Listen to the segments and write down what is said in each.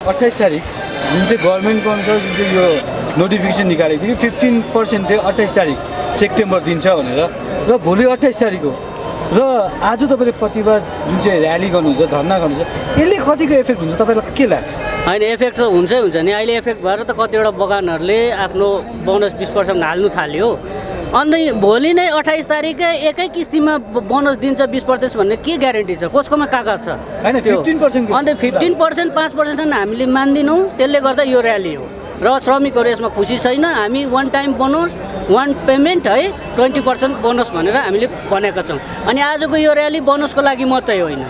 28 तारिक जुन चाहिँ गभर्मेन्टको अनुसार जुन चाहिँ यो नोटिफिकेसन निकालेको थियो 15% थियो 28 तारिक सेप्टेम्बर दिन्छ भनेर र भोलि 28 तारिक हो र आज तपाईँले प्रतिवाद जुन चाहिँ र्याली गर्नुहुन्छ धर्ना गर्नुहुन्छ यसले कतिको इफेक्ट हुन्छ तपाईँलाई के लाग्छ? होइन एफेक्ट त हुन्छै हुन्छ नि। अहिले एफेक्ट भएर त कतिवटा बगानहरूले आफ्नो बोनस 20% हाल्नु थाल्यो। अन्त भोलि नै 28 तारिक एकै किस्तीमा बोनस दिन्छ 20% भन्ने के ग्यारेन्टी छ? कसकोमा कागज छ? होइन 15% अन्त 15% 5% हामीले मान्दिनौँ। त्यसले गर्दा यो र्याली हो र श्रमिकहरू यसमा खुसी छैन। हामी one time bonus one payment है 20% बोनस भनेर हामीले भनेका छौँ। अनि आजको यो र्याली बोनसको लागि मात्रै होइन।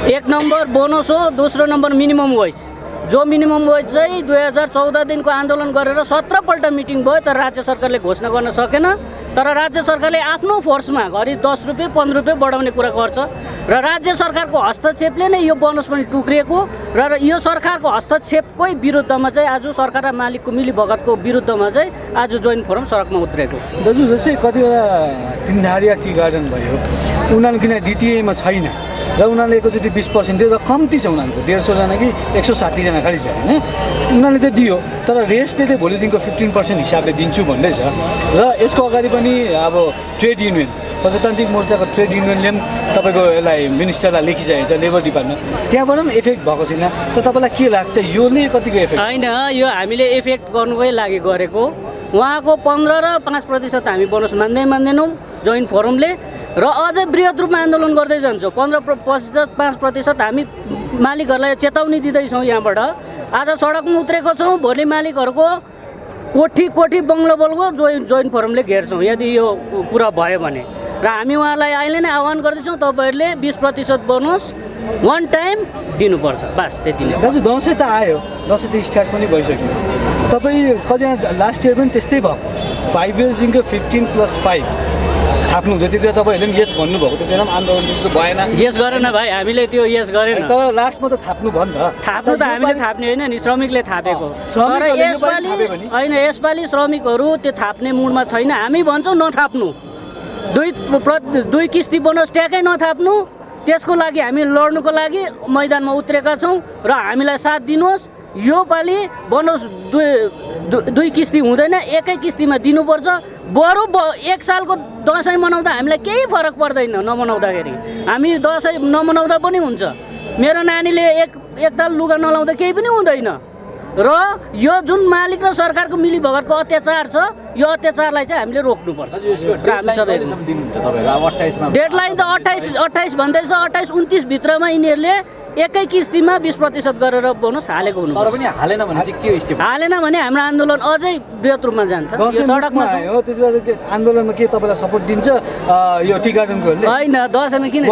एक नम्बर बोनस हो, दोस्रो नम्बर मिनिमम वेज। जो मिनिमम वेज चाहिँ 2014 दिनको आन्दोलन गरेर 17 पल्ट मिटिङ भयो तर राज्य सरकारले घोषणा गर्न सकेन। तर राज्य सरकारले आफ्नो फोर्समा घरि 10 रुपियाँ 15 रुपियाँ बढाउने कुरा गर्छ र राज्य सरकारको हस्तक्षेपले नै यो बोनस पनि टुक्रिएको र यो सरकारको हस्तक्षेपकै विरुद्धमा चाहिँ आज सरकार र मालिकको मिलीभगतको विरुद्धमा चाहिँ आज जोइन्ट फोरम सडकमा उत्रेको। दाजु जस्तै कतिवटा तिनधारिया टी गार्डन भयो उनीहरू किन डिटिएमा छैन र उनीहरूले एकचोटि 20% दियो र कम्ती छ उनीहरूको 150जना कि 160 जना खालि छ होइन। उनीहरूले त दियो तर रेस्टले चाहिँ भोलिदेखिको 15% हिसाबले दिन्छु भन्दैछ र यसको अगाडि पनि अब ट्रेड युनियन प्रजातान्त्रिक मोर्चाको ट्रेड युनियनले पनि तपाईँको यसलाई मिनिस्टरलाई लेखिसकेको छ लेबर डिपार्टमेन्ट त्यहाँबाट पनि इफेक्ट भएको छैन। त तपाईँलाई के लाग्छ यो नै कतिको इफेक्ट? होइन यो हामीले इफेक्ट गर्नुकै लागि गरेको। उहाँको 15 र 5% हामी बोनस मान्दैनौँ जोइन्ट फोरमले र अझै बृहत रूपमा आन्दोलन गर्दै जान्छौँ। 15% 5% हामी मालिकहरूलाई चेतावनी दिँदैछौँ। यहाँबाट आज सडकमा उत्रेको छौँ। भोलि मालिकहरूको कोठी कोठी बङ्गलो बङ्गलो जोइन्ट फोरमले घेर्छौँ यदि यो कुरा भयो भने। र हामी उहाँलाई अहिले नै आह्वान गर्दैछौँ तपाईँहरूले 20% बोनस वान टाइम दिनुपर्छ। बास त्यति नै। दाजु दसैँ त आयो, दसैँ त स्टार्ट पनि भइसक्यो। तपाईँ कतिजना लास्ट इयर पनि त्यस्तै भएको 5 इयर्सदेखिको 15+5 थाप्नुहुन्छ। त्यति बेला तपाईँहरूले पनि यस भन्नुभएको त्यति बेला पनि आन्दोलन जस्तो भएन? यस गरेन भाइ, हामीले त्यो यस गरेन। तर लास्टमा त थाप्नु भयो नि त। थाप्नु त हामीले थाप्ने होइन नि, श्रमिकले थापेको। तर यसपालि होइन, यसपालि श्रमिकहरू त्यो थाप्ने मुडमा छैन। हामी भन्छौँ नथाप्नु, दुई किस्ती बोनस ट्याक्कै नथाप्नु। त्यसको लागि हामी लड्नुको लागि मैदानमा उत्रेका छौँ र हामीलाई साथ दिनुहोस्। यो पालि बोनस दुई किस्ती हुँदैन, एकै किस्तीमा दिनुपर्छ। बरु एक सालको दसैँ मनाउँदा हामीलाई केही फरक पर्दैन नमनाउँदाखेरि। हामी दसैँ नमनाउँदा पनि हुन्छ। मेरो नानीले एक ताल लुगा नलाउँदा केही पनि हुँदैन। र यो जुन मालिक र सरकारको मिलीभगतको अत्याचार छ यो अत्याचारलाई चाहिँ हामीले रोक्नुपर्छ। र हामी सबै डेडलाइन त 28 भन्दैछ। 28-29 भित्रमा यिनीहरूले एकै किस्तीमा 20% गरेर बोनस हालेको हुनु। तर पनि हालेन भने चाहिँ के स्टेप? हालेन भने हाम्रो आन्दोलन अझै बृहत रूपमा जान्छ। यो सडकमा हो त्यसपछि आन्दोलनमा के तपाईँलाई सपोर्ट दिन्छ यो टी गार्डनकोहरूले? होइन, दसैँमा किन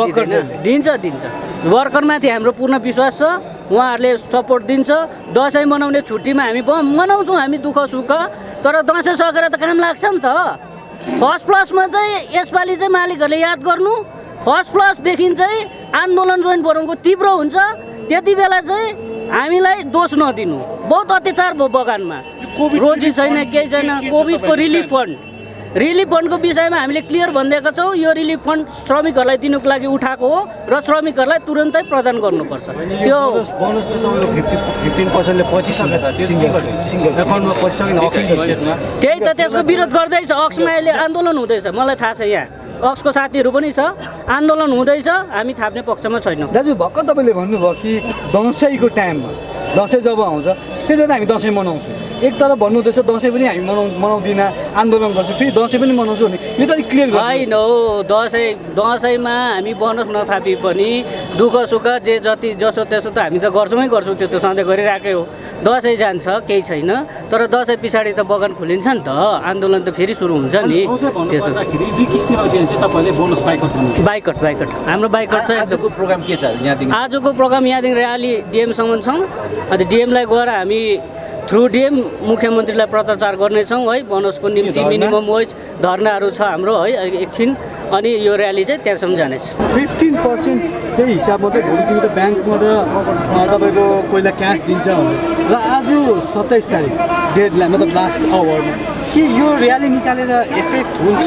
दिन्छ। वर्करमाथि हाम्रो पूर्ण विश्वास छ। उहाँहरूले सपोर्ट दिन्छ। दसैँ मनाउने छुट्टीमा हामी मनाउँछौँ हामी दुःख सुख। तर दसैँ सकेर त काम लाग्छ नि त। फर्स्ट प्लसमा चाहिँ यसपालि चाहिँ मालिकहरूले याद गर्नु। फर्स्ट प्लसदेखि चाहिँ आन्दोलन जोइन्ट फोरमको तीव्र हुन्छ। त्यति बेला चाहिँ हामीलाई दोष नदिनु। बहुत अत्याचार भयो बगानमा, रोजी छैन, केही छैन। कोभिडको रिलिफ फन्डको विषयमा हामीले क्लियर भनिदिएका छौँ। यो रिलिफ फन्ड श्रमिकहरूलाई दिनुको लागि उठाएको हो र श्रमिकहरूलाई तुरन्तै प्रदान गर्नुपर्छ। त्यो बोनस त तपाईँको 15%ले पछिसक्यो त सिङ्गल एकाउन्टमा पछिसक्यो त्यही त त्यसको विरोध गर्दैछ। अक्समा अहिले आन्दोलन हुँदैछ, मलाई थाहा छ। यहाँ अक्सको साथीहरू पनि छ, आन्दोलन हुँदैछ। हामी थाप्ने पक्षमा छैनौँ। दाजु भर्खर तपाईँले भन्नुभयो कि दसैँको टाइममा दसैँ जब आउँछ त्यति बेला हामी दसैँ मनाउँछौँ। एक तरफ भन्नुहुँदैछ दसैँ पनि हामी मनाउँदिनँ, आन्दोलन गर्छौँ, फेरि दसैँ पनि मनाउँछौँ भने यो त अलिक क्लियर होइन हो। दसैँमा हामी बोनस नथापी पनि दुःख सुख जे जति जसो त्यसो त हामी त गर्छौँ। त्यो त सधैँ गरिरहेकै हो। दसैँ जान्छ केही छैन। तर दसैँ पछाडि त बगान खोलिन्छ नि त, आन्दोलन त फेरि सुरु हुन्छ नि। त्यसो बाइकट हाम्रो बाइकट छ। आजको प्रोग्राम के छ यहाँदेखि? आजको प्रोग्राम यहाँदेखि र्याली डिएमसम्म छौँ। अनि डिएमलाई गएर हामी थ्रु डिएम मुख्यमन्त्रीलाई पत्राचार गर्नेछौँ है। बोनसको निम्ति मिनिमम वेज धर्नाहरू छ हाम्रो है एकछिन। अनि यो र्याली चाहिँ त्यहाँसम्म जानेछ। 15% त्यही हिसाबमा चाहिँ भोलिदेखि त ब्याङ्कबाट तपाईँको कोहीलाई क्यास दिन्छ र आज 27 तारिक डेडलाइन मतलब लास्ट आवरमा के यो र्याली निकालेर इफेक्ट हुन्छ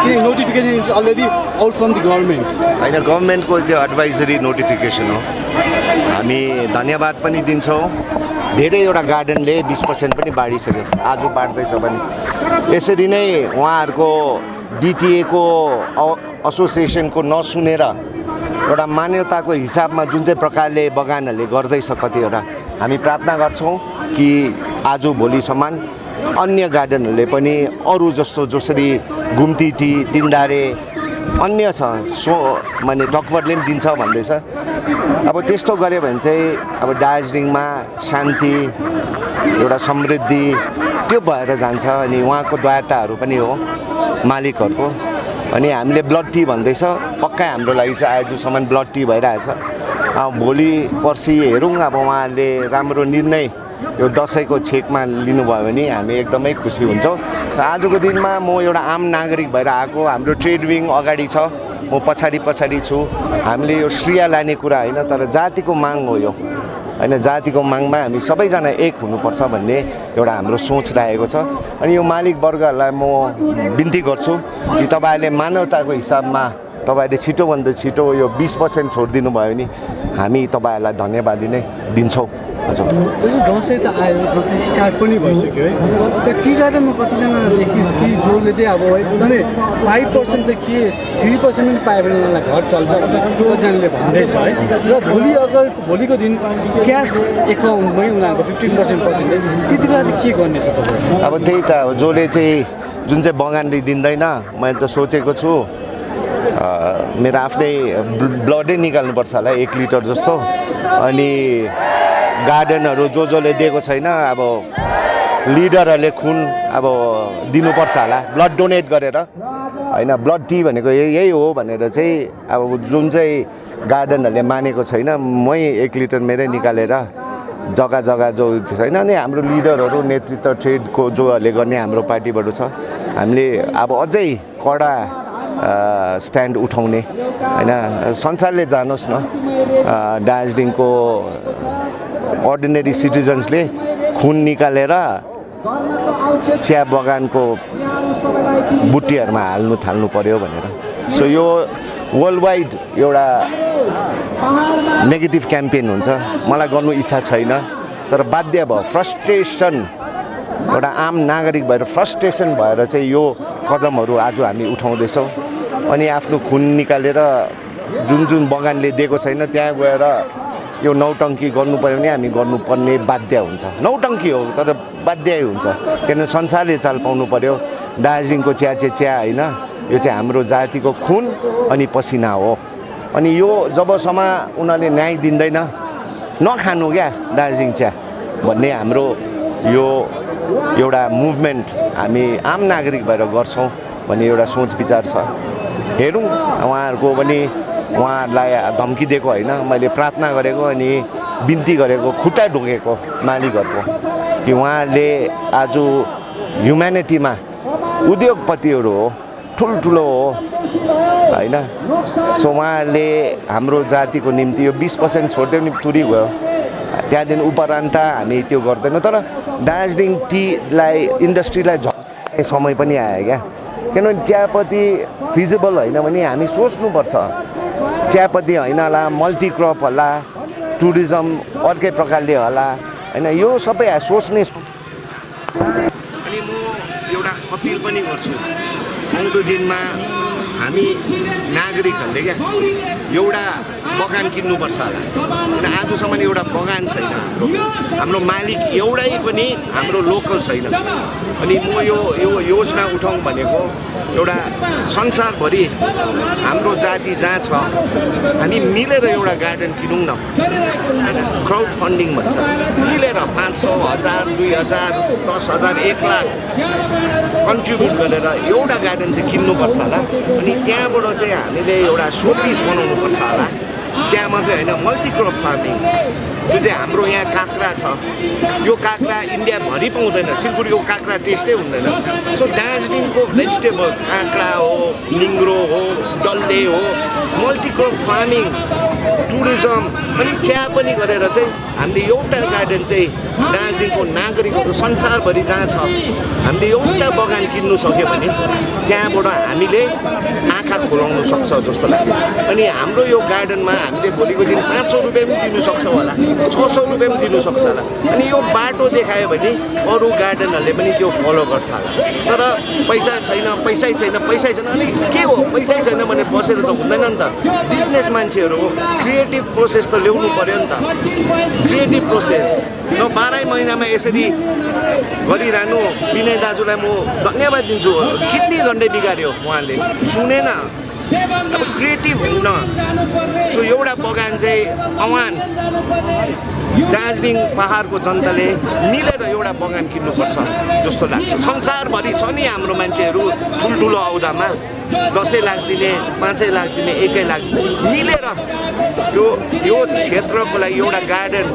कि notification is already out from the government? होइन, गभर्मेन्टको त्यो एडभाइजरी नोटिफिकेसन हो। हामी धन्यवाद पनि दिन्छौँ धेरैवटा गार्डनले 20% पनि बाँडिसक्यो, आज बाँड्दैछ भने। यसरी नै उहाँहरूको डिटिएको एसोसिएसनको नसुनेर एउटा मान्यताको हिसाबमा जुन चाहिँ प्रकारले बगानहरूले गर्दैछ कतिवटा, हामी प्रार्थना गर्छौँ कि आज भोलिसम्म अन्य गार्डनहरूले पनि अरू जस्तो जसरी घुम्ती टी, तिनधारे अन्य छ माने डकवर्डले पनि दिन्छ भन्दैछ। अब त्यस्तो गऱ्यो भने चाहिँ अब दार्जिलिङमा शान्ति, एउटा समृद्धि त्यो भएर जान्छ। अनि उहाँको दयाताहरू पनि हो मालिकहरूको। अनि हामीले ब्लड टी भन्दैछ, पक्कै हाम्रो लागि चाहिँ आजसम्म ब्लड टी भइरहेछ। भोलि पर्सि हेरौँ, अब उहाँहरूले राम्रो निर्णय यो दसैँको छेकमा लिनुभयो भने हामी एकदमै खुसी हुन्छौँ। र आजको दिनमा म एउटा आम नागरिक भएर आएको, हाम्रो ट्रेड विङ अगाडि छ, म पछाडि छु। हामीले यो श्रेय लाने कुरा होइन, तर जातिको माग हो यो होइन। जातिको मागमा हामी सबैजना एक हुनुपर्छ भन्ने एउटा हाम्रो सोच रहेको छ। अनि यो मालिक वर्गहरूलाई म बिन्ती गर्छु कि तपाईँहरूले मानवताको हिसाबमा तपाईँहरूले छिटोभन्दा छिटो यो 20% छोडिदिनु भयो भने हामी तपाईँहरूलाई धन्यवाद नै दिन्छौँ। हजुर, दसैँ त आयो, दसैँ स्टार्ट पनि भइसक्यो है। त्यो टी गार्डनमा कतिजना देखिस् कि जसले चाहिँ अब एकदमै 5% त के 3% पनि पायो भने उनीहरूलाई घर चल्छ कतिजनाले भन्दैछ है। र भोलिको दिन क्यास एकाउन्टमै उनीहरूको 15% त्यति बेला चाहिँ के गर्ने छ तपाईँ? अब त्यही त हो, जसले चाहिँ जुन चाहिँ बगानले दिँदैन, मैले त सोचेको छु मेरो आफ्नै ब्लडै निकाल्नुपर्छ होला 1 लिटर जस्तो। अनि गार्डनहरू जसले दिएको छैन, अब लिडरहरूले खुन अब दिनुपर्छ होला, ब्लड डोनेट गरेर होइन। ब्लड टी भनेको यही हो भनेर चाहिँ अब जुन चाहिँ गार्डनहरूले मानेको छैन, मै 1 लिटर मेरै निकालेर जग्गा जो छैन। अनि हाम्रो लिडरहरू नेतृत्व ट्रेडको जोहरूले गर्ने हाम्रो पार्टीबाट छ, हामीले अब अझै कडा स्ट्यान्ड उठाउने होइन। संसारले जानोस् न, दार्जिलिङको अर्डिनेरी सिटिजन्सले खुन निकालेर चिया बगानको बुट्टीहरूमा हाल्नु थाल्नु पर्यो भनेर। सो यो वर्ल्ड वाइड एउटा नेगेटिभ क्याम्पेन हुन्छ, मलाई गर्नु इच्छा छैन, तर बाध्य भयो, फ्रस्ट्रेसन, एउटा आम नागरिक भएर फ्रस्ट्रेसन भएर चाहिँ यो कदमहरू आज हामी उठाउँदैछौँ। अनि आफ्नो खुन निकालेर जुन बगानले दिएको छैन त्यहाँ गएर यो नौटङ्की गर्नु पर्यो भने हामी गर्नुपर्ने बाध्य हुन्छ। नौटङ्की हो तर बाध्यै हुन्छ, किनभने संसारले चाल पाउनु पर्यो। दार्जिलिङको चिया होइन, यो चाहिँ हाम्रो जातिको खुन अनि पसिना हो। अनि यो जबसम्म उनीहरूले न्याय दिँदैन नखानु क्या दार्जिलिङ चिया भन्ने हाम्रो यो एउटा मुभमेन्ट हामी आम नागरिक भएर गर्छौँ भन्ने एउटा सोच विचार छ। हेरौँ, उहाँहरूको पनि उहाँहरूलाई धम्की दिएको होइन, मैले प्रार्थना गरेको अनि बिन्ती गरेको, खुट्टा ढोकेको मालिकहरूको कि उहाँहरूले आज ह्युम्यानिटीमा उद्योगपतिहरू हो, ठुल्ठुलो हो होइन। सो उहाँहरूले हाम्रो जातिको निम्ति यो 20% छोडिदियो भने तुरी गयो, त्यहाँदेखि उपरान्त हामी त्यो गर्दैनौँ। तर दार्जिलिङ टीलाई इन्डस्ट्रीलाई झर्ने समय पनि आयो क्या, किनभने चियापत्ती फिजिबल होइन भने हामी सोच्नुपर्छ। चियापत्ती होइन होला, मल्टिक्रप होला, टुरिज्म अर्कै प्रकारले होला होइन, यो सबै सोच्ने। अनि म एउटा अपिल पनि गर्छु, आउँदो दिनमा हामी नागरिकहरूले क्या एउटा बगान किन्नुपर्छ होला, किन आजसम्म एउटा बगान छैन, हाम्रो मालिक एउटै पनि हाम्रो लोकल छैन। अनि म यो योजना उठाउँ भनेको एउटा संसारभरि हाम्रो जाति जहाँ छ हामी मिलेर एउटा गार्डन किनौँ न, क्राउड फन्डिङ भन्छ, मिलेर 500, 1000, 2000, 10,000, 1 लाख कन्ट्रिब्युट गरेर एउटा गार्डन चाहिँ किन्नुपर्छ होला। अनि त्यहाँबाट चाहिँ हामीले एउटा सोपिस बनाउनुपर्छ होला, चिया मात्रै होइन, मल्टिक्रप फार्मिङ। जो चाहिँ हाम्रो यहाँ काँक्रा छ, यो काँक्रा इन्डियाभरि पाउँदैन, सिलगढीको काँक्रा टेस्टै हुँदैन। सो दार्जिलिङको भेजिटेबल्स काँक्रा हो, निङ्ग्रो हो, डल्ले हो, मल्टिक्रप फार्मिङ टुरिज्म अनि चिया पनि गरेर चाहिँ हामीले एउटा गार्डन चाहिँ दार्जिलिङको नागरिकहरू संसारभरि जहाँ छ हामीले एउटा बगान किन्नु सक्यो भने त्यहाँबाट हामीले आँखा खोलाउनु सक्छ जस्तो लाग्यो। अनि हाम्रो यो गार्डनमा हामीले भोलिको दिन 500 रुपियाँ पनि दिनु सक्छ होला, 600 रुपियाँ पनि दिनु सक्छ होला। अनि यो बाटो देखायो भने अरू गार्डनहरूले पनि त्यो फलो गर्छ होला। तर पैसा छैन, पैसै छैन, पैसै छैन, अनि के हो पैसै छैन भने बसेर त हुँदैन नि त। बिजनेस मान्छेहरू हो, क्रिएटिभ प्रोसेस त ल्याउनु पर्यो नि त। क्रिएटिभ प्रोसेस न 12 महिनामा यसरी गरिरहनु। विनय दाजुलाई म धन्यवाद दिन्छु, किडनी झन्डै बिगार्यो उहाँले, सुनेन। अब क्रिएटिभ हुन्न। सो एउटा बगान चाहिँ आह्वान, दार्जिलिङ पहाडको जनताले मिलेर एउटा बगान किन्नुपर्छ जस्तो लाग्छ। संसारभरि छ नि हाम्रो मान्छेहरू ठुल्ठुलो औदामा 10 लाख दिने, 5 लाख दिने, 1 लाख मिलेर यो क्षेत्रको लागि एउटा गार्डन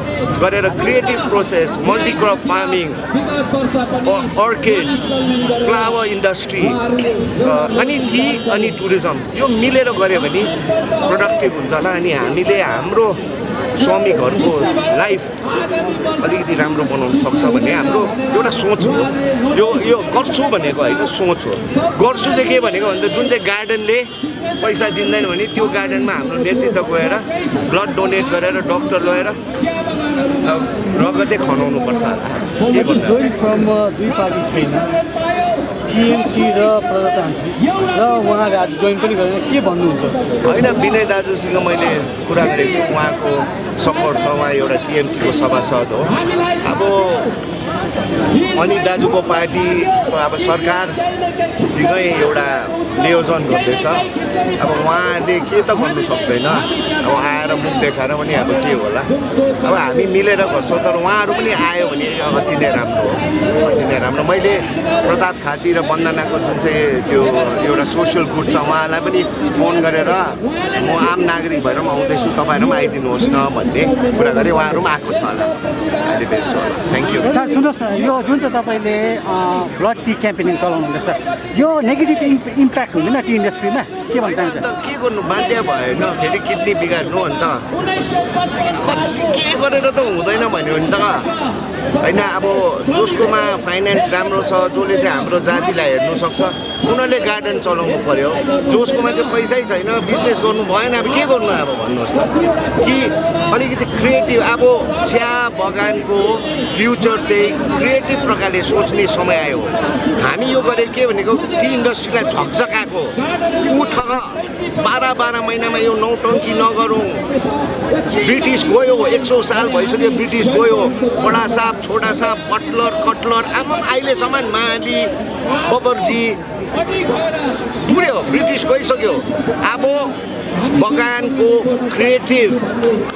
गरेर creative process, multicrop farming, orchids, flower industry अनि टी अनि टुरिज्म यो मिलेर गऱ्यो भने प्रोडक्टिभ हुन्छ होला। अनि हामीले हाम्रो श्रमिकहरूको लाइफ अलिकति राम्रो बनाउनु सक्छ भन्ने हाम्रो एउटा सोच हो। यो गर्छु भनेको होइन, सोच हो। गर्छु चाहिँ के भनेको भन्दा जुन चाहिँ गार्डनले पैसा दिँदैन भने त्यो गार्डनमा हाम्रो नेतृत्व गएर ब्लड डोनेट गरेर डक्टर लगेर रगतै खनाउनु पर्छ होला। के भन्नु? दुई पार्टी छैन, टिएमसी र प्रजातान्त्रिक, र उहाँले आज जोइन पनि गरेर के भन्नुहुन्छ? होइन, विनय दाजुसँग मैले कुरा गरेको छु, उहाँको सपोर्ट छ। उहाँ एउटा टिएमसीको सभासद हो। अब अनि दाजुको पार्टी अब सरकारसँगै एउटा नियोजन गर्दैछ। अब उहाँले के त गर्नु सक्दैन, अब आएर मुख देखाएर पनि अब के होला। अब हामी मिलेर गर्छौँ, तर उहाँहरू पनि आयो भने अति नै राम्रो हो, अति नै राम्रो। मैले प्रताप खाती र वन्दनाको जुन चाहिँ त्यो एउटा सोसियल गुड छ, उहाँलाई पनि फोन गरेर म आम नागरिक भएर पनि आउँदैछु, तपाईँहरू पनि आइदिनुहोस् न भन्ने कुरा गरेँ। उहाँहरू पनि आएको छ होला, अहिले भेट्छु होला। Thank you. सुन्नुहोस् न, यो जुन चाहिँ तपाईँले ब्लड टी क्याम्पेनिङ चलाउनु हुँदैछ, यो नेगेटिभ इम्प्याक्ट हुँदैन टी इन्डस्ट्रीमा? के भन्न चाहन्छ? के गर्नु, बाध्य भएन, फेरि किडनी बिगार्नु अन्त के गरेर त हुँदैन भन्यो भने त होइन। अब जसकोमा फाइनेन्स राम्रो छ, जसले चाहिँ हाम्रो जातिलाई हेर्नु सक्छ, उनीहरूले गार्डन चलाउनु पर्यो। जसकोमा चाहिँ पैसै छैन, बिजनेस गर्नु भएन, अब के गर्नु अब भन्नुहोस् त। कि अलिकति क्रिएटिभ, अब चिया बगानको फ्युचर चाहिँ क्रिएटिभ प्रकारले सोच्ने समय आयो। हामी यो गरेर के भनेको टी इन्डस्ट्रीलाई झकझकाएको उठ 12 महिनामा यो नौटङ्की नगरौँ। ब्रिटिस गयो, 100 साल भइसक्यो ब्रिटिस गयो। बडा साहब, छोटा साहब, बटलर, कटलर, आमा अहिलेसम्म माली, बबरजी पुऱ्यो, ब्रिटिस गइसक्यो। अब बगानको क्रिएटिभ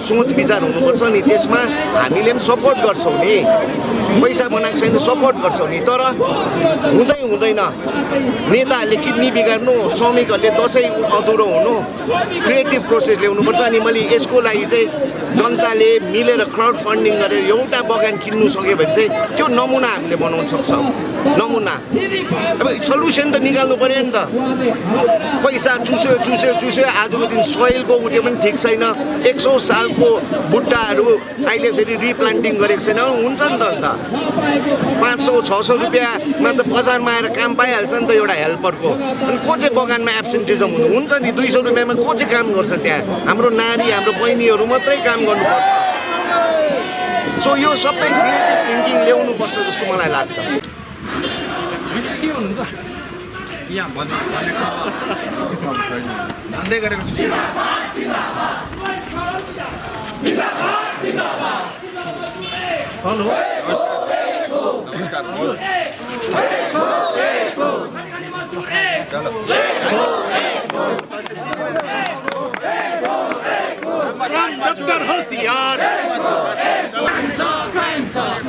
सोच विचार हुनुपर्छ नि, त्यसमा हामीले पनि सपोर्ट गर्छौँ नि। पैसा बनाएको छैन, सपोर्ट गर्छौँ नि। तर हुँदैन, नेताहरूले किडनी बिगार्नु, श्रमिकहरूले दसैँ अधुरो हुनु, क्रिएटिभ प्रोसेस ल्याउनुपर्छ। अनि मैले यसको लागि चाहिँ जनताले मिलेर क्राउड फन्डिङ गरेर एउटा बगान किन्नु सक्यो भने चाहिँ त्यो नमुना हामीले बनाउन सक्छौँ। नमुना अब सल्युसन त निकाल्नु पऱ्यो नि त। पैसा चुस्यो, आजको दिन सोइलको उठ्यो पनि ठिक छैन। 100 सालको बुट्टाहरू अहिले फेरि रिप्लान्टिङ गरेको छैन, हुन्छ नि त। अन्त 500-600 रुपियाँमा त बजारमा आएर काम पाइहाल्छ नि त एउटा हेल्परको। अनि को चाहिँ बगानमा एब्सेन्टिजम हुन्छ नि, 200 रुपियाँमा को चाहिँ काम गर्छ त्यहाँ? हाम्रो नारी, हाम्रो बहिनीहरू मात्रै काम गर्नुपर्छ। सो यो सबै क्रिएटिभ थिङ्किङ ल्याउनुपर्छ जस्तो मलाई लाग्छ।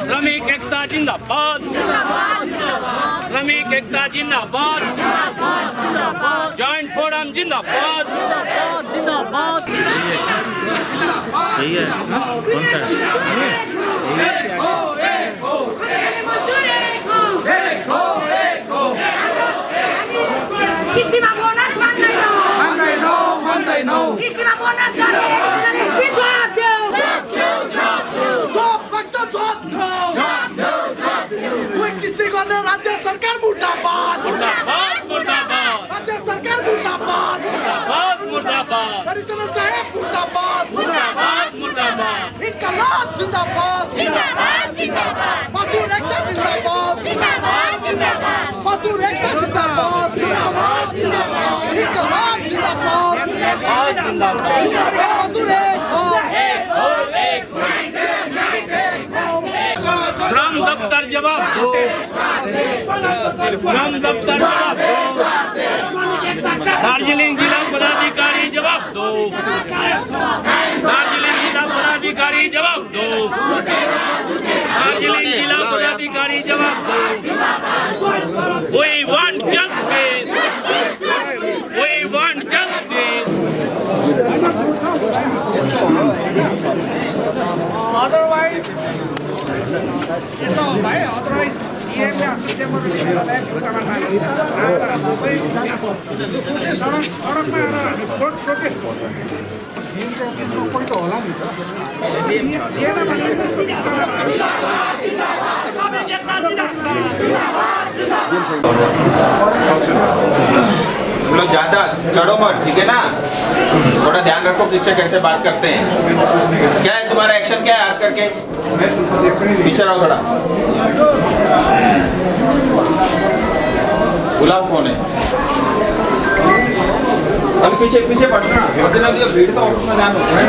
श्रमिक एकता जिंदाबाद, श्रमिक एकता जिंदाबाद, जॉइंट फोरम जिंदाबाद। यही है कौन सा? किस्तीमा बोनस मान्दैनौ, किस्तीमा बोनस गर्ने सरकार मुर्दाबाद मुर्दाबाद मुर्दाबाद राज्य सरकार मुर्दाबाद मुर्दाबाद मुर्दाबाद कमिश्नर साहब मुर्दाबाद मुर्दाबाद मुर्दाबाद इनकलाब जिंदाबाद जिंदाबाद जिंदाबाद मजदूर एकता जिंदाबाद जिंदाबाद जिंदाबाद मजदूर एकता जिंदाबाद जिंदाबाद जिंदाबाद इनकलाब जिंदाबाद मजदूर एक श्रम दफ्तर जवाब दो श्रम दफ्तर जवाब दो दार्जिलिंग जिला पदाधिकारी जवाब दो दार्जिलिंग जिला पदाधिकारी जवाब दो दार्जिलिंग जिला पदाधिकारी जवाब दो We want justice. We want justice. तुम लोग ज्यादा चढ़ो मत, ठीक है ना? थोड़ा ध्यान रखो किससे कैसे बात करते हैं। क्या है तुम्हारा एक्शन, क्या है हाथ करके? पीछे रहो थोड़ा। बुलाओ कौन है? अभी पीछे पीछे पटना भीड़ तो ऑफिस में जान होती है।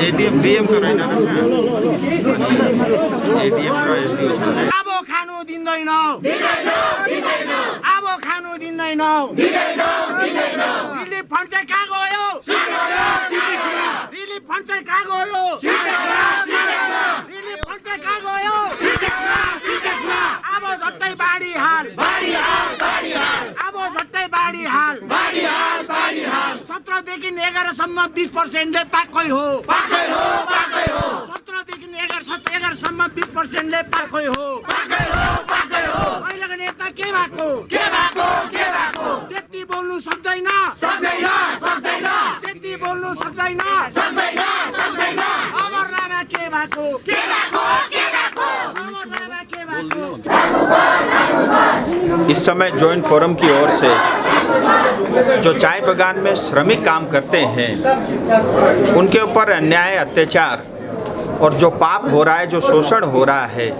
एटीएम डीएम कराइन एटीएम र एसटी अब खानु दिँदैनौ अब खानु दिँदैनौ रिलिफ फन्ड चाहिँ कहाँ गयो रिलिफ फन्ड चाहिँ कहाँ गयो रिलिफ फन्ड चाहिँ कहाँ गयो अब झट्टै बाढी हाल अब झट्टै बाढी हाल 17 देखि 11 सम्म 20%ले पाकै हो 17 देखि 11 सम्म 20%ले पाकै हो अहिलेको नेता के भएको त्यति बोल्नु सक्दैन त्यति बोल्नु सक्दैन अमर लामा के भएको अमर लामा के भएको। इस समय जॉइंट फोरम की ओर से जो चाय बागान में श्रमिक काम करते हैं उनके ऊपर अन्याय अत्याचार और जो पाप हो रहा है, जो शोषण हो रहा है,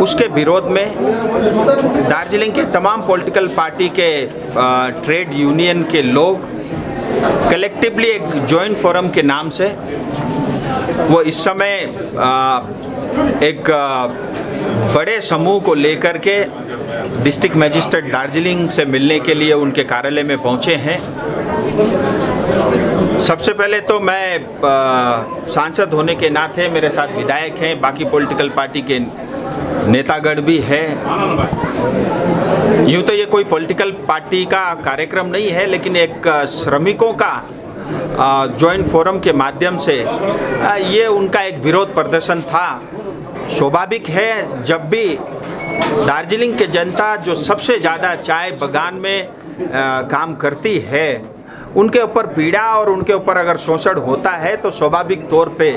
उसके विरोध में दार्जिलिंग के तमाम पॉलिटिकल पार्टी के ट्रेड यूनियन के लोग कलेक्टिवली एक जॉइंट फोरम के नाम से वो इस समय एक बड़े समूह को लेकर के डिस्ट्रिक्ट मजिस्ट्रेट दार्जिलिंग से मिलने के लिए उनके कार्यालय में पहुंचे हैं। सबसे पहले तो मैं सांसद होने के नाते मेरे साथ विधायक हैं, बाकी पॉलिटिकल पार्टी के नेतागण भी हैं। यूँ तो ये कोई पॉलिटिकल पार्टी का कार्यक्रम नहीं है, लेकिन एक श्रमिकों का जॉइंट फोरम के माध्यम से ये उनका एक विरोध प्रदर्शन था। स्वाभाविक है, जब भी दार्जिलिंग की जनता जो सबसे ज़्यादा चाय बागान में काम करती है उनके ऊपर पीड़ा और उनके ऊपर अगर शोषण होता है तो स्वाभाविक तौर पे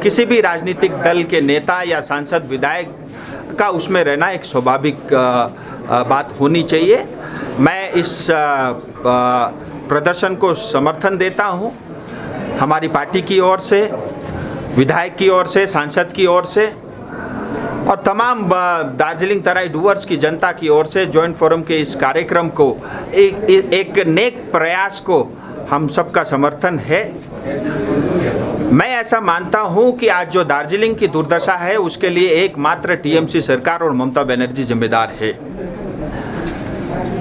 किसी भी राजनीतिक दल के नेता या सांसद विधायक का उसमें रहना एक स्वाभाविक बात होनी चाहिए। मैं इस प्रदर्शन को समर्थन देता हूँ। हमारी पार्टी की ओर से, विधायक की ओर से, सांसद की ओर से और तमाम दार्जिलिंग तराई डूवर्स की जनता की ओर से जॉइंट फोरम के इस कार्यक्रम को एक नेक प्रयास को हम सबका समर्थन है। मैं ऐसा मानता हूं कि आज जो दार्जिलिंग की दुर्दशा है उसके लिए एकमात्र टीएमसी सरकार और ममता बनर्जी जिम्मेदार है।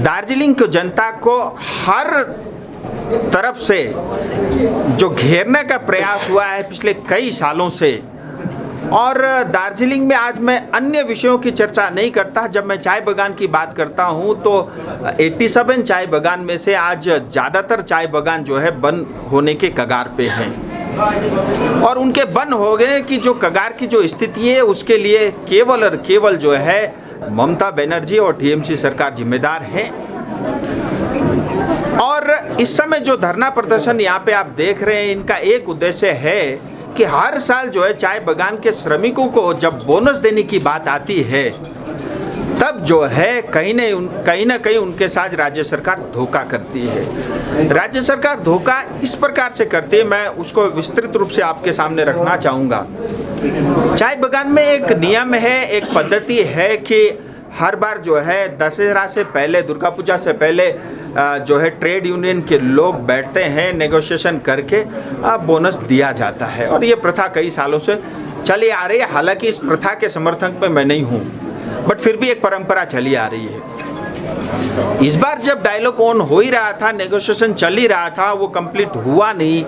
दार्जिलिंग की जनता को हर तरफ से जो घेरने का प्रयास हुआ है पिछले कई सालों से, और दार्जिलिंग में आज मैं अन्य विषयों की चर्चा नहीं करता। जब मैं चाय बागान की बात करता हूँ तो 87 चाय बागान में से आज ज़्यादातर चाय बागान जो है बंद होने के कगार पे हैं, और उनके बंद हो गए कि जो कगार की जो स्थिति है उसके लिए केवल और केवल जो है ममता बनर्जी और टीएमसी सरकार जिम्मेदार है। और इस समय जो धरना प्रदर्शन यहाँ पे आप देख रहे हैं, इनका एक उद्देश्य है कि हर साल जो है चाय बागान के श्रमिकों को जब बोनस देने की बात आती है तब जो है कहीं ना कहीं उनके साथ राज्य सरकार धोखा करती है। राज्य सरकार धोखा इस प्रकार से करती है, मैं उसको विस्तृत रूप से आपके सामने रखना चाहूँगा। चाय बागान में एक नियम है, एक पद्धति है कि हर बार जो है दशहरा से पहले, दुर्गा पूजा से पहले जो है ट्रेड यूनियन के लोग बैठते हैं, नेगोशिएशन करके बोनस दिया जाता है, और ये प्रथा कई सालों से चली आ रही है। हालांकि इस प्रथा के समर्थक में मैं नहीं हूँ, बट फिर भी एक परंपरा चली आ रही है। इस बार जब डायलॉग ऑन हो ही रहा था, नेगोशिएशन चल ही रहा था, वो कंप्लीट हुआ नहीं,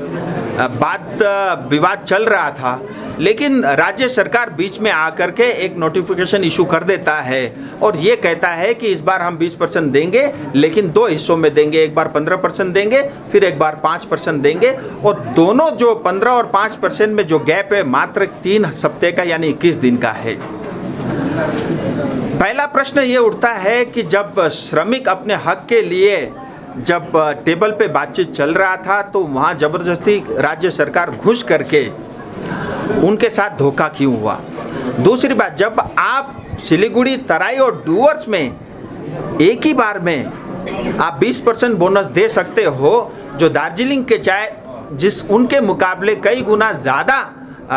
बात विवाद चल रहा था, लेकिन राज्य सरकार बीच में आकर के एक नोटिफिकेशन इशू कर देता है और ये कहता है कि इस बार हम 20% देंगे, लेकिन 2 हिस्सों में देंगे। एक बार 15% देंगे, फिर एक बार 5% देंगे, और दोनों जो 15 और 5% में जो गैप है मात्र 3 हफ्ते का यानी 21 दिन का है। पहला प्रश्न ये उठता है कि जब श्रमिक अपने हक के लिए जब टेबल पे बातचीत चल रहा था तो वहाँ ज़बरदस्ती राज्य सरकार घुस करके उनके साथ धोखा क्यों हुआ। दूसरी बात, जब आप सिलीगुड़ी, तराई और डूवर्स में एक ही बार में आप 20% बोनस दे सकते हो, जो दार्जिलिंग के चाय जिस उनके मुकाबले कई गुना ज़्यादा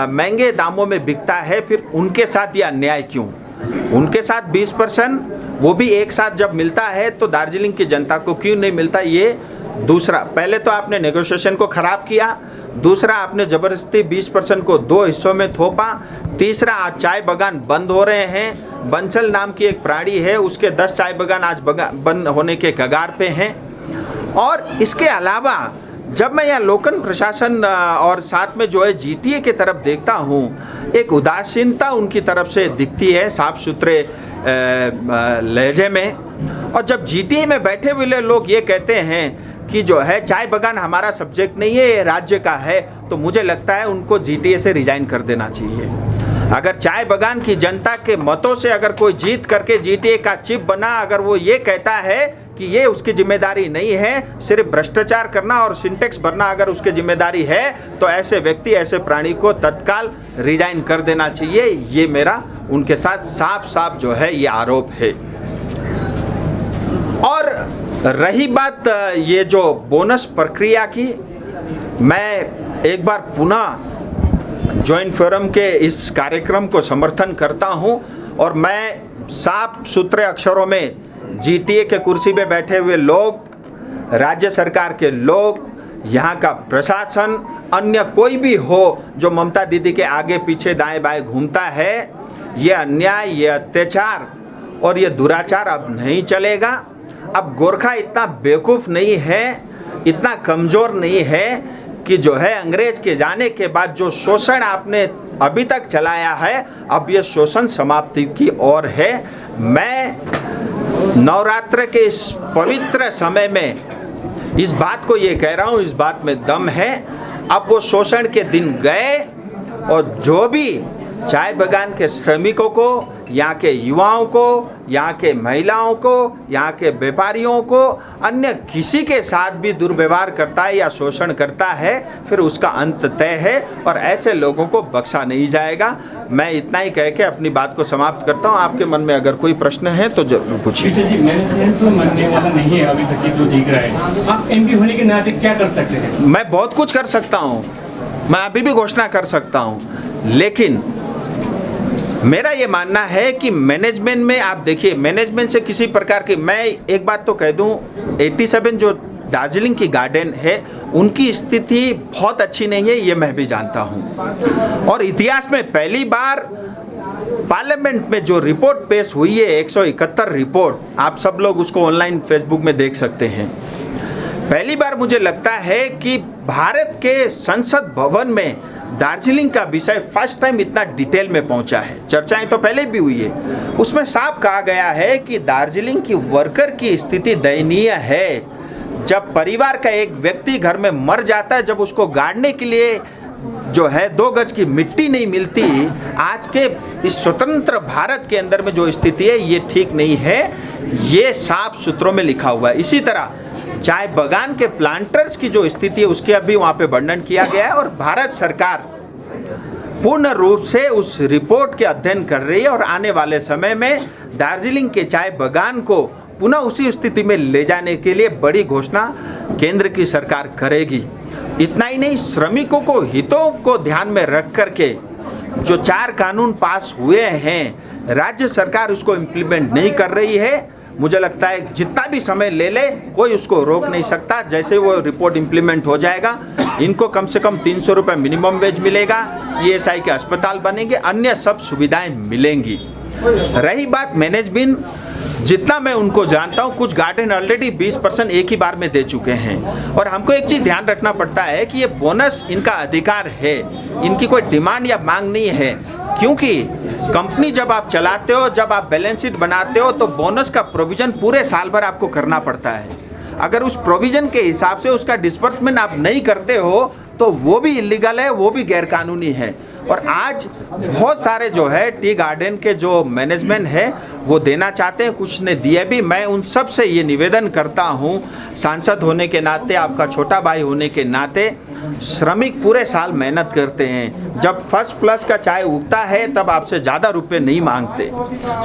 महंगे दामों में बिकता है, फिर उनके साथ यह अन्याय क्यों? उनके साथ 20% वो भी एक साथ जब मिलता है तो दार्जिलिंग की जनता को क्यों नहीं मिलता? ये दूसरा, पहले तो आपने नेगोशिएशन को ख़राब किया, दूसरा आपने ज़बरदस्ती 20% को 2 हिस्सों में थोपा, तीसरा आज चाय बागान बंद हो रहे हैं। बंसल नाम की एक प्राणी है, उसके 10 चाय बागान आज बंद होने के कगार पे हैं। और इसके अलावा जब मैं यहाँ लोकल प्रशासन और साथ में जो है जीटीए की तरफ देखता हूँ, एक उदासीनता उनकी तरफ से दिखती है साफ सुथरे लहजे में। और जब जीटीए में बैठे हुए लोग ये कहते हैं कि जो है चाय बागान हमारा सब्जेक्ट नहीं है, ये राज्य का है, तो मुझे लगता है उनको जीटीए से रिजाइन कर देना चाहिए। अगर चाय बागान की जनता के मतों से अगर कोई जीत करके जीटीए का चीफ बना, अगर वो ये कहता है कि ये उसकी जिम्मेदारी नहीं है, सिर्फ भ्रष्टाचार करना और सिंटेक्स भरना अगर उसकी जिम्मेदारी है, तो ऐसे व्यक्ति, ऐसे प्राणी को तत्काल रिजाइन कर देना चाहिए। ये मेरा उनके साथ साफ साफ जो है ये आरोप है। और रही बात ये जो बोनस प्रक्रिया की, मैं एक बार पुनः जॉइंट फोरम के इस कार्यक्रम को समर्थन करता हूं, और मैं साफ सुथरे अक्षरों में जीटीए के कुर्सी पे बैठे हुए लोग, राज्य सरकार के लोग, यहाँ का प्रशासन, अन्य कोई भी हो जो ममता दीदी के आगे पीछे दाएं बाएं घूमता है, ये अन्याय, ये अत्याचार और ये दुराचार अब नहीं चलेगा। अब गोरखा इतना बेवकूफ़ नहीं है, इतना कमज़ोर नहीं है कि जो है अंग्रेज के जाने के बाद जो शोषण आपने अभी तक चलाया है, अब ये शोषण समाप्ति की ओर है। मैं नवरात्र के इस पवित्र समय में इस बात को ये कह रहा हूँ, इस बात में दम है। अब वो शोषण के दिन गए, और जो भी चाय बागान के श्रमिकों को, यहाँ के युवाओं को, यहाँ के महिलाओं को, यहाँ के व्यापारियों को, अन्य किसी के साथ भी दुर्व्यवहार करता है या शोषण करता है, फिर उसका अंत तय है, और ऐसे लोगों को बख्शा नहीं जाएगा। मैं इतना ही कह के अपनी बात को समाप्त करता हूँ। आपके मन में अगर कोई प्रश्न है तो जरूर पूछिए। जी, मैनेजमेंट तो मानने वाला नहीं है अभी तक जो दिख रहा है। आप एमपी होने के नाते क्या कर सकते हैं? मैं बहुत कुछ कर सकता हूँ, मैं अभी भी घोषणा कर सकता हूँ, लेकिन मेरा ये मानना है कि मैनेजमेंट में आप देखिए, मैनेजमेंट से किसी प्रकार की, मैं एक बात तो कह दूं, 87 जो दार्जिलिंग की गार्डन है उनकी स्थिति बहुत अच्छी नहीं है, ये मैं भी जानता हूं। और इतिहास में पहली बार पार्लियामेंट में जो रिपोर्ट पेश हुई है, 171 रिपोर्ट, आप सब लोग उसको ऑनलाइन फेसबुक में देख सकते हैं। पहली बार मुझे लगता है कि भारत के संसद भवन में दार्जिलिंग का विषय फर्स्ट टाइम इतना डिटेल में पहुंचा है। चर्चाएं तो पहले भी हुई है, उसमें साफ कहा गया है कि दार्जिलिंग की वर्कर की स्थिति दयनीय है। जब परिवार का एक व्यक्ति घर में मर जाता है, जब उसको गाड़ने के लिए जो है 2 गज की मिट्टी नहीं मिलती, आज के इस स्वतंत्र भारत के अंदर में जो स्थिति है ये ठीक नहीं है, ये साफ सूत्रों में लिखा हुआ है। इसी तरह चाय बागान के प्लांटर्स की जो स्थिति है उसके अभी वहाँ पे वर्णन किया गया है और भारत सरकार पूर्ण रूप से उस रिपोर्ट के अध्ययन कर रही है और आने वाले समय में दार्जिलिंग के चाय बागान को पुनः उसी स्थिति में ले जाने के लिए बड़ी घोषणा केंद्र की सरकार करेगी। इतना ही नहीं, श्रमिकों को हितों को ध्यान में रख करके जो 4 कानून पास हुए हैं, राज्य सरकार उसको इम्प्लीमेंट नहीं कर रही है। मुझे लगता है जितना भी समय ले ले कोई उसको रोक नहीं सकता। जैसे वो रिपोर्ट इम्प्लीमेंट हो जाएगा, इनको कम से कम 300 रुपये मिनिमम वेज मिलेगा, ESI के अस्पताल बनेंगे, अन्य सब सुविधाएं मिलेंगी। रही बात मैनेजमेंट, जितना मैं उनको जानता हूँ, कुछ गार्डन ऑलरेडी 20% एक ही बार में दे चुके हैं। और हमको एक चीज़ ध्यान रखना पड़ता है कि ये बोनस इनका अधिकार है, इनकी कोई डिमांड या मांग नहीं है। क्योंकि कंपनी जब आप चलाते हो, जब आप बैलेंस शीट बनाते हो, तो बोनस का प्रोविज़न पूरे साल भर आपको करना पड़ता है। अगर उस प्रोविज़न के हिसाब से उसका डिस्बर्समेंट आप नहीं करते हो तो वो भी इलीगल है, वो भी गैरकानूनी है। और आज बहुत सारे जो है टी गार्डन के जो मैनेजमेंट है वो देना चाहते हैं, कुछ ने दिए भी। मैं उन सब से ये निवेदन करता हूँ, सांसद होने के नाते, आपका छोटा भाई होने के नाते, श्रमिक पूरे साल मेहनत करते हैं। जब फर्स्ट प्लस का चाय उगता है तब आपसे ज़्यादा रुपए नहीं मांगते।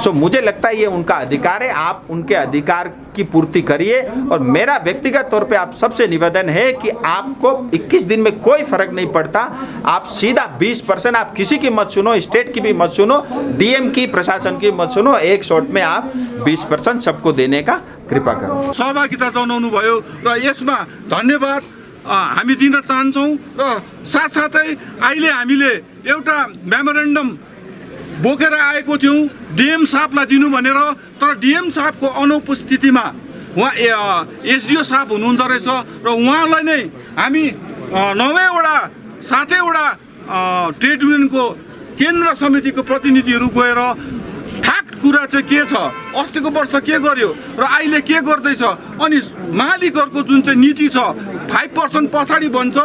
सो मुझे लगता है ये उनका अधिकार है, आप उनके अधिकार की पूर्ति करिए। और मेरा व्यक्तिगत तौर पे आप सबसे निवेदन है कि आपको 21 दिन में कोई फर्क नहीं पड़ता, आप सीधा 20%, आप किसी की मत सुनो, स्टेट की भी मत सुनो, DM की, प्रशासन की मत सुनो, एक शॉट में आप 20% सबको देने का कृपा करो। सहभागिता जनाउनु भयो र यसमा धन्यवाद हामी दिन चाहन्छौँ। र साथसाथै अहिले हामीले एउटा मेमोरेन्डम बोकेर आएको थियौँ DM साहबलाई दिनु भनेर, तर DM साहबको अनुपस्थितिमा उहाँ SDO साहब हुनुहुँदो रहेछ र उहाँलाई नै हामी 9वटा 7वटा ट्रेड युनियनको केन्द्र समितिको प्रतिनिधिहरू गएर ठ्याक कुरा चाहिँ के छ, अस्तिको वर्ष के गर्यो र अहिले के गर्दैछ, अनि मालिकहरूको जुन चाहिँ नीति छ 5% पछाडि भन्छ,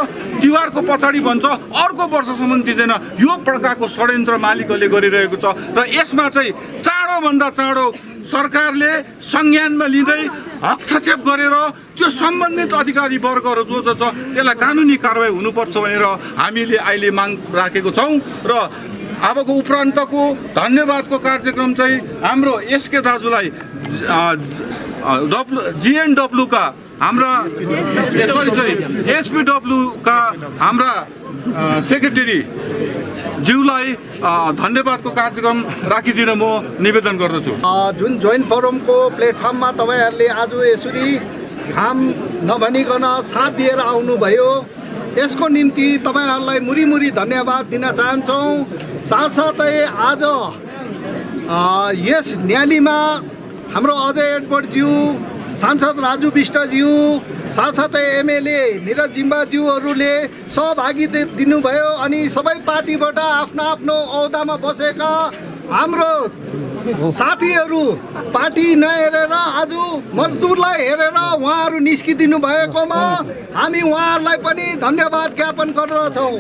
तिहारको पछाडि भन्छ, अर्को वर्षसम्म दिँदैन, यो प्रकारको षड्यन्त्र मालिकहरूले गरिरहेको छ। र यसमा चाहिँ चाँडोभन्दा चाँडो सरकारले संज्ञानमा लिँदै हस्तक्षेप गरेर त्यो सम्बन्धित अधिकारी वर्गहरू जो छ त्यसलाई कानुनी कारबाही हुनुपर्छ भनेर हामीले अहिले माग राखेको छौँ। र अबको उपरान्तको धन्यवादको कार्यक्रम चाहिँ हाम्रो SK दाजुलाई GNW का हाम्रा SPW का हाम्रा सेक्रेटरी ज्यूलाई धन्यवादको कार्यक्रम राखिदिन म निवेदन गर्दछु। जुन जोइन्ट फोरमको प्लेटफर्ममा तपाईहरुले आज यसरी काम नभनिकन साथ दिएर आउनुभयो, यसको निम्ति तपाईहरुलाई मुरी धन्यवाद दिन चाहन्छौँ। साथसाथै आज यस न्यालीमा हाम्रो अजय एडवर्डज्यू, सांसद राजु विष्टज्यू, साथसाथै MLA निरज जिम्बाज्यूहरूले सहभागी दिनुभयो। अनि सबै पार्टीबाट आफ्नो आफ्नो औदामा बसेका हाम्रो साथीहरू पार्टी नहेरेर आज मजदुरलाई हेरेर उहाँहरू निस्किदिनु भएकोमा हामी उहाँहरूलाई पनि धन्यवाद ज्ञापन गर्दछौँ।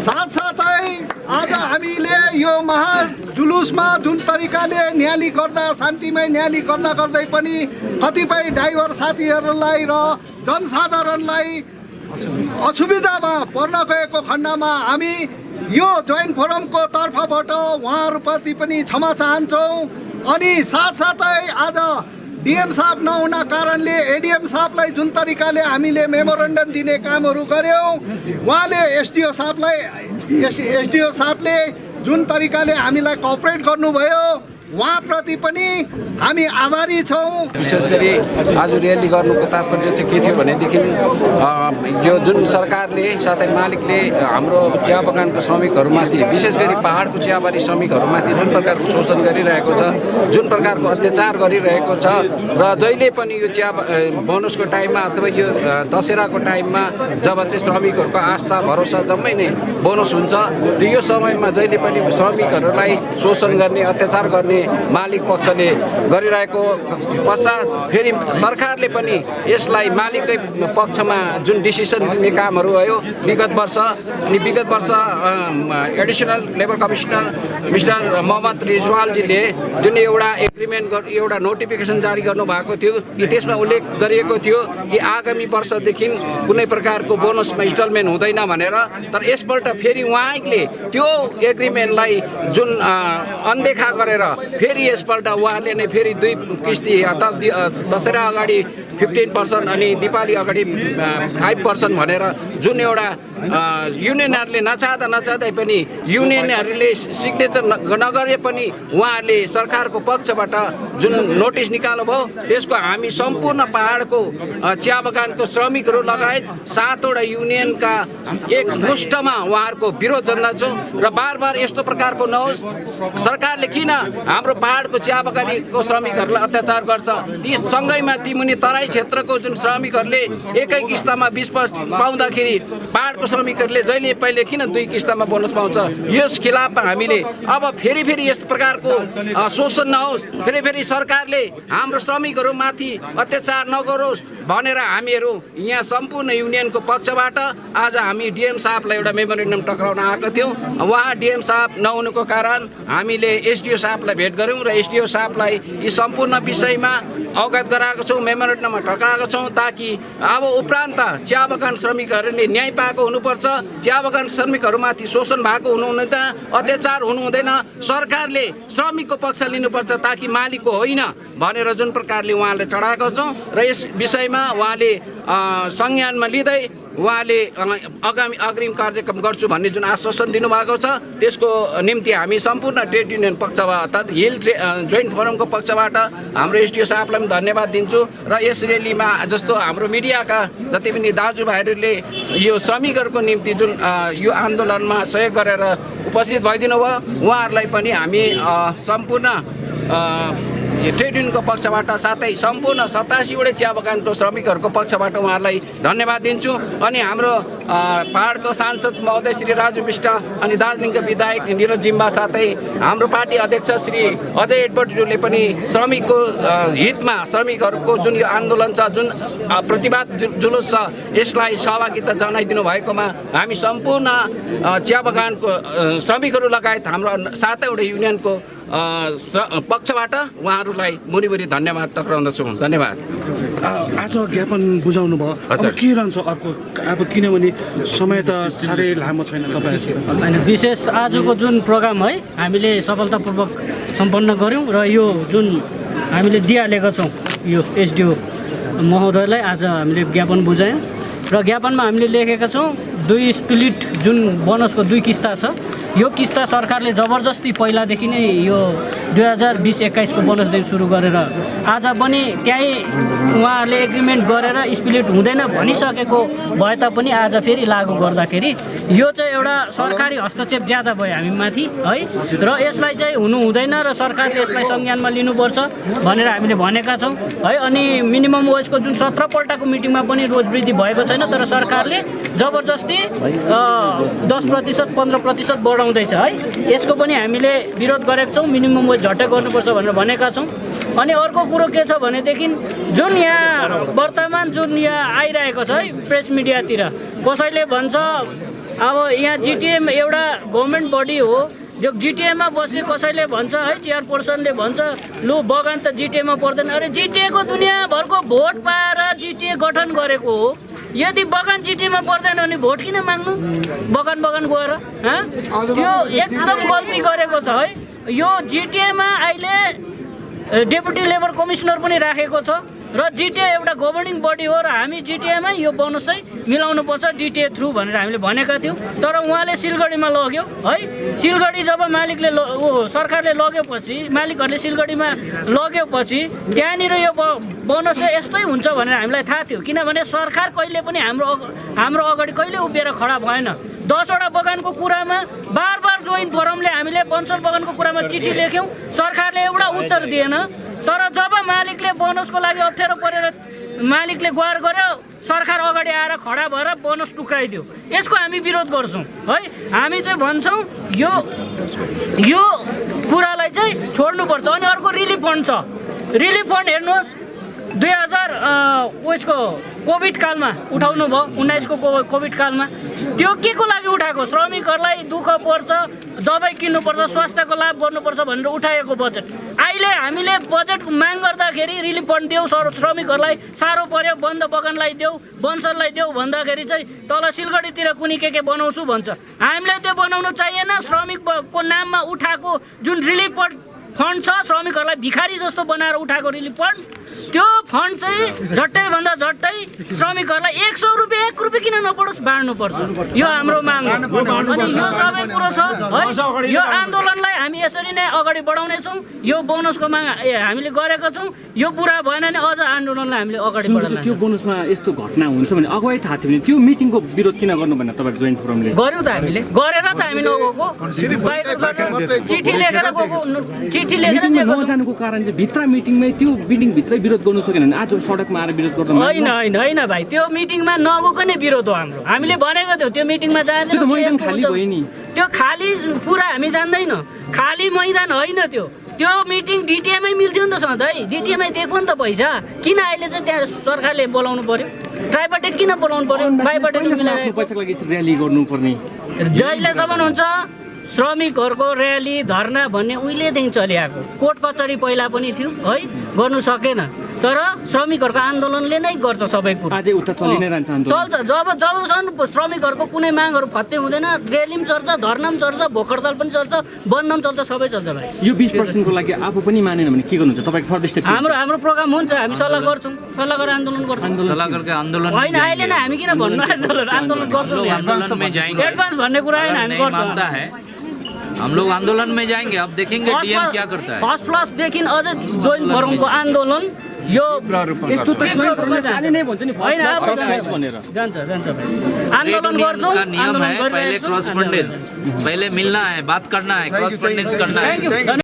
साथसाथै आज हामीले यो महाजुलुसमा जुन तरिकाले न्याली गर्दा, शान्तिमय न्याली गर्दै पनि कतिपय ड्राइभर साथीहरूलाई र जनसाधारणलाई असुविधामा पर्न गएको खण्डमा हामी यो जोइन्ट फोरमको तर्फबाट उहाँहरूप्रति पनि क्षमा चाहन्छौँ। अनि साथसाथै आज DM साहब नहुना कारणले ADM साहबलाई जुन तरिकाले हामीले मेमोरेन्डम दिने कामहरू गर्यौँ, उहाँले SDO साहबले जुन तरिकाले हामीलाई कोअपरेट गर्नुभयो, उहाँप्रति पनि हामी आभारी छौँ। विशेष गरी आज र्याली गर्नुको तात्पर्य चाहिँ के थियो भनेदेखि यो जुन सरकारले साथै मालिकले हाम्रो चिया बगानको श्रमिकहरूमाथि विशेष गरी पहाडको चियाबारी श्रमिकहरूमाथि जुन प्रकारको शोषण गरिरहेको छ, जुन प्रकारको अत्याचार गरिरहेको छ र जहिले पनि यो चिया बोनसको टाइममा अथवा यो दशहराको टाइममा जब चाहिँ श्रमिकहरूको आस्था भरोसा जम्मै नै बोनस हुन्छ र यो समयमा जहिले पनि श्रमिकहरूलाई शोषण गर्ने अत्याचार गर्ने मालिक पक्षले गरिरहेको पश्चात फेरि सरकारले पनि यसलाई मालिकै पक्षमा जुन डिसिसन लिने कामहरू भयो विगत वर्ष अनि विगत वर्ष additional labour commissioner mister Mohammad रिजवालजीले जुन एउटा एग्रिमेन्ट एउटा नोटिफिकेसन जारी गर्नुभएको थियो कि त्यसमा उल्लेख गरिएको थियो कि आगामी वर्षदेखि कुनै प्रकारको बोनसमा इन्स्टलमेन्ट हुँदैन भनेर। तर यसपल्ट फेरि उहाँले त्यो एग्रिमेन्टलाई जुन अनदेखा गरेर फेरि यसपल्ट उहाँले नै फेरि 2 किस्ती अर्थात् दशहरा अगाडि 15% अनि दिपावली अगाडि 5% भनेर जुन एउटा युनियनहरूले नचाहँदै पनि युनियनहरूले सिग्नेचर नगरे पनि उहाँहरूले सरकारको पक्षबाट जुन नोटिस निकाल्नु भयो त्यसको हामी सम्पूर्ण पहाडको चिया बगानको श्रमिकहरू लगायत 7वटा युनियनका एक मुष्टमा उहाँहरूको विरोध जनाउँछौँ र बार यस्तो प्रकारको नहोस्। सरकारले किन हाम्रो पहाडको चिया बगानीको श्रमिकहरूलाई अत्याचार गर्छ? ती सँगैमा ती मुनि तराई क्षेत्रको जुन श्रमिकहरूले एकै किस्तामा 20% पाउँदाखेरि पहाडको श्रमिकहरूले जहिले पहिले किन 2 किस्तामा बोनस पाउँछ? यस खिलाफमा हामीले अब फेरि यस्तो प्रकारको शोषण नहोस्, फेरि सरकारले हाम्रो श्रमिकहरूमाथि अत्याचार नगरोस् भनेर हामीहरू यहाँ सम्पूर्ण युनियनको पक्षबाट आज हामी डिएम साहबलाई एउटा मेमोरेन्डम टक्राउन आएको थियौँ। उहाँ डिएम साहब नहुनुको कारण हामीले एसडिओ साहबलाई भेट गऱ्यौँ र एसडिओ साहबलाई यी सम्पूर्ण विषयमा अवगत गराएको छौँ, मेमोरेन्डममा टक्राएको छौँ ताकि अब उपरान्त चिया बगान श्रमिकहरूले न्याय पाएको हुनुपर्छ, चिया बगान श्रमिकहरूमाथि शोषण भएको हुनुहुँदैन, अत्याचार हुनु हुँदैन, सरकारले श्रमिकको पक्ष लिनुपर्छ ताकि मालिकको होइन भनेर जुन प्रकारले उहाँले चढाएको छौँ र यस विषयमा उहाँले संज्ञानमा लिँदै उहाँले आगामी अग्रिम कार्यक्रम गर्छु भन्ने जुन आश्वासन दिनुभएको छ त्यसको निम्ति हामी सम्पूर्ण ट्रेड युनियन पक्षबाट अर्थात् हिल जोइन्ट फोरमको पक्षबाट हाम्रो एसडिओ साहबलाई पनि धन्यवाद दिन्छु र यस र्यालीमा जस्तो हाम्रो मिडियाका जति पनि दाजुभाइहरूले यो श्रमिकहरूको निम्ति जुन यो आन्दोलनमा सहयोग गरेर उपस्थित भइदिनु भयो उहाँहरूलाई पनि हामी सम्पूर्ण ट्रेड युनियनको पक्षबाट साथै सम्पूर्ण 87वटा चिया बगानको श्रमिकहरूको पक्षबाट उहाँहरूलाई धन्यवाद दिन्छु। अनि हाम्रो पहाडको सांसद महोदय श्री राजु विष्ट अनि दार्जिलिङका विधायक निरज जिम्बा साथै हाम्रो पार्टी अध्यक्ष श्री अजय एडवर्डज्यूले पनि श्रमिकको हितमा श्रमिकहरूको जुन यो आन्दोलन छ, जुन प्रतिवाद जुलुस छ यसलाई सहभागिता जनाइदिनु भएकोमा हामी सम्पूर्ण चिया बगानको श्रमिकहरू लगायत हाम्रो 7वटा युनियनको पक्षबाट उहाँहरूलाई मुरी धन्यवाद टक्राउँदछौँ। धन्यवाद। आज ज्ञापन बुझाउनु भयो, अब के रहन्छ अर्को? अब किनभने समय त साह्रै लामो छैन तपाईँहरूको। होइन, विशेष आजको जुन प्रोग्राम है हामीले सफलतापूर्वक सम्पन्न गऱ्यौँ र यो जुन हामीले दिइहालेका छौँ यो एसडिओ महोदयलाई आज हामीले ज्ञापन बुझायौँ र ज्ञापनमा हामीले लेखेका छौँ 2 स्प्लिट जुन बोनसको 2 किस्ता छ यो किस्ता सरकारले जबरजस्ती पहिलादेखि नै यो 2020-21 को बोनस दिन सुरु गरेर आज पनि त्यही उहाँहरूले एग्रिमेन्ट गरेर स्प्लिट हुँदैन भनिसकेको भए तापनि आज फेरि लागू गर्दाखेरि यो चाहिँ एउटा सरकारी हस्तक्षेप ज्यादा भयो हामीमाथि है र यसलाई चाहिँ हुनु हुँदैन र सरकारले यसलाई संज्ञानमा लिनुपर्छ भनेर हामीले भनेका छौँ है। अनि मिनिमम वेजको जुन 17 पल्टको मिटिङमा पनि रोज वृद्धि भएको छैन तर सरकारले जबरजस्ती 10% 15% बढाउँदैछ है। यसको पनि हामीले विरोध गरेका छौँ, मिनिमम वेज झट्टै गर्नुपर्छ भनेर भनेका छौँ। अनि अर्को कुरो के छ भनेदेखि जुन यहाँ वर्तमान जुन यहाँ आइरहेको छ है प्रेस मिडियातिर कसैले भन्छ अब यहाँ जिटिएम एउटा गभर्मेन्ट बडी हो, जो जिटिएमा बस्ने कसैले भन्छ है चेयरपर्सनले भन्छ लु बगान त जिटिएमा पर्दैन। अरे जिटिएको दुनियाँभरको भोट पाएर जिटिए गठन गरेको हो, यदि बगान जिटिएमा पर्दैन भने भोट किन माग्नु बगान गएर? त्यो एकदम गल्ती गरेको छ है। यो जिटिएमा अहिले डेपुटी लेबर कमिसनर पनि राखेको छ र जिटिए एउटा गभर्निङ बडी हो र हामी जिटिएमै यो बोनस चाहिँ मिलाउनुपर्छ डिटिए थ्रु भनेर हामीले भनेका थियौँ। तर उहाँले सिलगढीमा लग्यो है। सिलगढी जब मालिकले सरकारले लगेपछि मालिकहरूले सिलगढीमा लगेपछि त्यहाँनिर यो बोनस चाहिँ यस्तै हुन्छ भनेर हामीलाई थाहा थियो। किनभने सरकार कहिले पनि हाम्रो अगाडि कहिले उभिएर खडा भएन। 10वटा बगानको कुरामा बार जोइन्ट फोरमले हामीले बन्सल बगानको कुरामा चिठी लेख्यौँ, सरकारले एउटा उत्तर दिएन। तर जब मालिकले बोनसको लागि अप्ठ्यारो परेर मालिकले गुहार गर्यो, सरकार अगाडि आएर खडा भएर बोनस टुक्राइदियो। यसको हामी विरोध गर्छौँ है। हामी चाहिँ भन्छौँ यो कुरालाई चाहिँ छोड्नुपर्छ। अनि अर्को रिलिफ फन्ड छ। रिलिफ फन्ड हेर्नुहोस् 2000 कोभिड कालमा उठाउनु भयो, 19 को कोभिड कालमा त्यो के को लागि उठाएको? श्रमिकहरूलाई दुःख पर्छ, दबाई किन्नुपर्छ, स्वास्थ्यको लाभ गर्नुपर्छ भनेर उठाएको बजेट। अहिले हामीले बजेट माग गर्दाखेरि रिलिफ फन्ड देऊ श्रमिकहरूलाई, साह्रो पर्यो बन्द बगानलाई देऊ, बन्सललाई देऊ भन्दाखेरि चाहिँ तल सिलगढीतिर कुनै के बनाउँछु भन्छ। हामीलाई त्यो बनाउनु चाहिएन। श्रमिकको नाममा उठाएको जुन रिलिफ फन्ड छ, श्रमिकहरूलाई भिखारी जस्तो बनाएर उठाएको रिलिफ फन्ड, त्यो फन्ड चाहिँ झट्टैभन्दा झट्टै श्रमिकहरूलाई 100 रुपियाँ 1 रुपियाँ किन नपरोस् बाँड्नुपर्छ। यो हाम्रो माग हो। अनि यो सबै कुरो छ है। यो आन्दोलनलाई हामी यसरी नै अगाडि बढाउनेछौँ। यो बोनसको माग हामीले गरेका छौँ। यो पुरा भएन भने अझ आन्दोलनलाई हामीले अगाडि बढाउँ। त्यो बोनसमा यस्तो घटना हुन्छ भने अगावै थाहा थियो भने त्यो मिटिङको विरोध किन गर्नु भनेर तपाईँको जोइन्ट फोरमले गर्यौँ त? हामीले गरेर त हामी नगएको, चिठी लेखेर गएको, चिठी लेखेर नजानुको कारण चाहिँ भित्र मिटिङमै त्यो मिटिङभित्रै विरोध गर्नु सकेन भने आज सडकमा आएर विरोध गर्नु होइन भाइ। त्यो मिटिङमा नगएको नै विरोध हो हाम्रो। हामीले भनेको थियौँ त्यो मिटिङमा जाँदैन। त्यो मैदान खाली भयो नि। त्यो खाली पुरा हामी जान्दैन। खाली मैदान होइन त्यो। त्यो मिटिङ डिटिएमै मिल्थ्यो नि त सधैँ। डिटिएमै दिएको नि त पैसा। किन अहिले चाहिँ त्यहाँ सरकारले बोलाउनु पर्यो? ट्राइपार्टेट किन बोलाउनु पर्यो? ट्राइपार्टेट पैसाको लागि र्याली गर्नुपर्ने जहिलेसम्म हुन्छ श्रमिकहरूको र्याली धरना भन्ने उहिलेदेखि चलिआएको। कोर्ट कचहरी पहिला पनि थियो है, गर्नु सकेन। तर श्रमिकहरूको आन्दोलनले नै गर्छ सबै कुरो। अझै उता चलि नै रहन्छ आन्दोलन। चल्छ। जबसम्म श्रमिकहरूको कुनै मागहरू फत्ते हुँदैन, र्याली पनि चल्छ, धरना पनि चल्छ, भोक हडताल पनि चल्छ, बन्द पनि चल्छ, सबै चल्छ भाइ। यो 20% को लागि आफू पनि मानेन भने के गर्नुहुन्छ तपाईँको फर्दर स्टेप? हाम्रो प्रोग्राम हुन्छ। हामी सल्लाह गर्छौँ, सल्लाह गरेर आन्दोलन गर्छौँ। सल्लाह गरेर आन्दोलन होइन अहिले नै हामी किन भन्नु आन्दोलन गर्छौँ। एडभान्स भन्ने कुरा होइन, हामी गर्छौँ। हम लोग आंदोलन में जाएंगे। अब देखेंगे डीएम क्या करता है। फर्स्ट क्लासदेखि अझ जोइन्ट फोरमको आन्दोलन यो यस्तो त साले नै भन्छ नि भनेर जान्छ भाइ। आन्दोलन गर्छौँ। का नियम है पहले क्रॉसपेंडेंस, पहले मिलना है, बात करना है, क्रॉसपेंडेंस करना है।